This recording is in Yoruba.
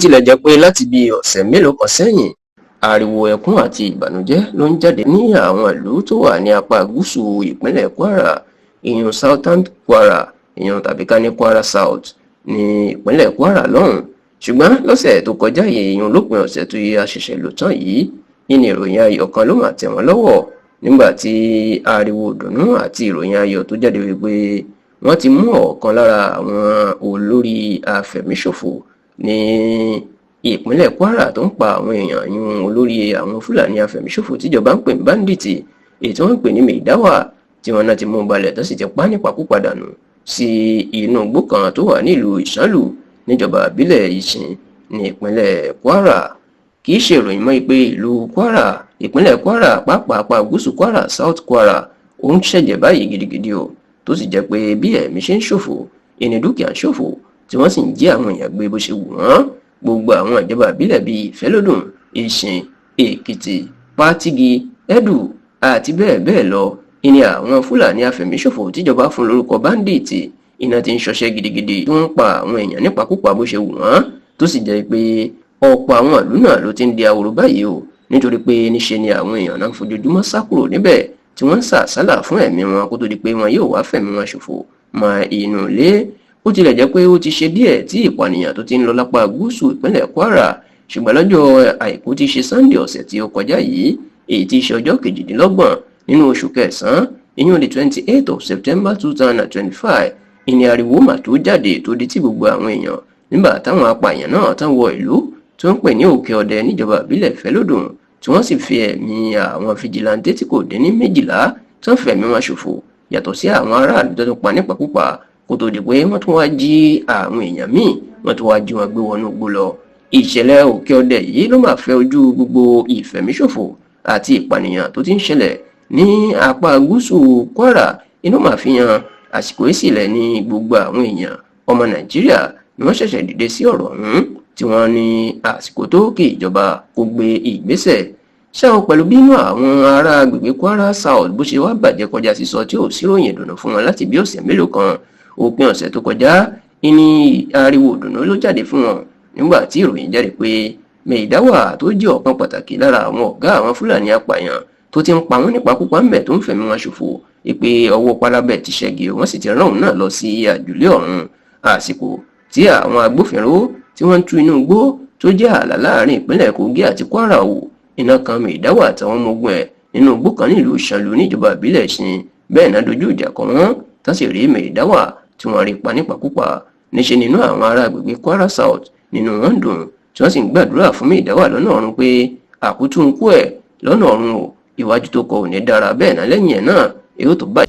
tilẹ̀ jẹ́ pé láti bí ọ̀sẹ̀ mélòó kan sẹ́yìn ariwo ẹkún àti ìbànújẹ́ ló ń jáde ní àwọn ìlú tó wà ní apá gúúsù ìpínlẹ̀ Kwara, ìyún Southern Kwara, ìyún tàbí ká ní Kwara South ní ìpínlẹ̀ Kwara lọ́hùn. Ṣùgbọ́n lọ́sẹ̀ tó kọjá yìí, ìyún lópin ọ̀sẹ̀ tó yẹ àṣẹ̀ṣẹ̀ lò tán yìí, ní ìròyìn ayọ̀ kan ló máa tẹ̀ wọ́n lọ́wọ́ nígbà tí ariwo ìdùnnú àti ìròyìn ayọ̀ tó jáde wípé wọ́n ti mú ọ̀kan lára àwọn olórí afẹ̀míṣòfò ní ìpínlẹ̀ Kwara tó ń pa àwọn èèyàn, yún olórí àwọn Fúlàní afẹ̀míṣòfò tíjọba ń pè ní báńdíìtì, èyí tí wọ́n ń pè ní Maidawa, tí wọ́n náà ti mú balẹ̀ tó sì ti pa nípakúpa dànù sí inú igbó kan tó wà nílùú Ìṣánlù níjọba ìbílẹ̀ Ìṣìn ní ìpínlẹ̀ Kwara. Kì í ṣe ìròyìn mọ́ pé ìlú Kwara, ìpínlẹ̀ Kwara, pàápàá gúúsù Kwara, South Kwara, ó ń ṣẹ̀jẹ̀ báyìí gidigidi o, tó sì jẹ́ pé bí ẹ̀mí ṣe ń ṣòfò, ìní dúkìá ń ṣòfò, tí wọ́n sì ń jí àwọn èèyàn gbé bó ṣe wù wọ́n. Gbogbo àwọn ìjọba ìbílẹ̀ bíi Ìfẹ́lódùn, Ìṣìn, Èkìtì, Pátìgì, Ẹdù àti bẹ́ẹ̀ bẹ́ẹ̀ lọ, ìní àwọn Fúlàní afẹ̀míṣòfò tíjọba fún lórúkọ báńdíìtì iná ti ń ṣọṣẹ́ gidigidi tí wọ́n ń pa àwọn èèyàn nípakúpa bó ṣe wù wọ́n, tó sì jẹ́ pé ọ̀pọ̀ àwọn ìlú náà ló ti ń di ahoro báyìí o, nítorí pé níṣe ni àwọn èèyàn náà fojoojúmọ́ sá kúrò níbẹ̀ tí wọ́n ń sàsálà fún ẹ̀mí wọn kó tó di pé wọn yóò wá fẹ̀mí wọn ṣòfò mọ́ inú ilé. Ó tilẹ̀ jẹ́ pé ó ti ṣe díẹ̀ tí ìpànìyàn tó ti ń lọ lápá gúúsù ìpínlẹ̀ Kwara, ṣùgbọ́n lọ́jọ́ àìkú tí ṣe Sunday ọ̀sẹ̀ tí ó kọjá yìí, èyí tí ṣe ọjọ́ 28 nínú oṣù kẹsàn-án, ìyún the 28th of September 2025, ìní ariwo mà tó jáde tó di tí gbogbo àwọn èèyàn nígbà táwọn apààyàn náà tán wọ ìlú tó ń pè ní Òkè Ọdẹ níjọba ìbílẹ̀ Ìfẹ́lódùn, tí wọ́n sì fi ẹ̀mí àwọn fìjìláńtẹ́ tí kò dín ní 12 tán fẹ̀mí wọn ṣòfò, yàtọ̀ sí àwọn aráàlú tó tún pa nípakúpa kó tó di pé wọ́n tún wá jí àwọn èèyàn míì, wọ́n tún wá jí wọn gbé wọnú igbó lọ. Ìṣẹ̀lẹ̀ Òkè Ọdẹ yìí ló máa fẹ́ ojú gbogbo ìfẹ̀míṣòfò àti ìpànìyàn tó ti ń ṣẹlẹ̀ ní apá gúúsù Kwara. Inú máa fi hàn àsìkò ìsìlẹ̀ ní gbogbo àwọn èèyàn ọmọ Nàìjíríà ni wọ́n ṣẹ̀ṣẹ̀ dìde sí ọ̀rọ̀ ọ̀hún, tí wọ́n ní àsìkò tó kí ìjọba kó gbé ìgbésẹ̀. Ṣáà pẹ̀lú bínú àwọn ará agbègbè Kwara South bó ṣe wá bàjẹ́ kọjá sísọ tí ò sí ròyìn ìdùnnú fún wọn láti bí ọ̀sẹ̀ mélòó kan. Òpin ọ̀sẹ̀ tó kọjá ní ariwo ìdùnnú ló jáde fún wọn nígbà tí ìròyìn jáde pé Maidawa tó jẹ́ ọ̀kan pàtàkì lára àwọn ọ̀gá àwọn Fúlàní apààyàn tó ti ń pa wọ́n nípakúpa ń bẹ̀ tó ń fẹ̀mí wọn ṣòfò, pé ọwọ́ pálábẹ̀ ti ṣẹ́gi, wọ́n sì ti rán òun náà lọ sí àjùlé ọ̀run. Àsìkò tí àwọn agbófinró tí wọ́n ń tú inú igbó tó jẹ́ ààlà láàrin ìpínlẹ̀ Kogi àti Kwara wò, iná kan Maidawa àtàwọn ọmọ ogun ẹ̀ nínú igbó kan nílùú Ìṣánlù níjọba ìbílẹ̀ Ìṣìn. Bẹ́ẹ̀ náà dojú ìjà kọ wọ́n tán sì rí Maidawa tí wọ́n rí pa nípakúpa. Níṣe nínú àwọn ará agbègbè Kwara South nínú wọn dùn, tí wọ́n sì ń gbàdúrà fún Maidawa lọ́nà ọ̀run pé àkútú ń kú ẹ̀ lọ́nà ọ̀run o, ìwájú tó kọ ò ní dára, bẹ́ẹ̀ náà lẹ́yìn ẹ̀ náà èyí tó bá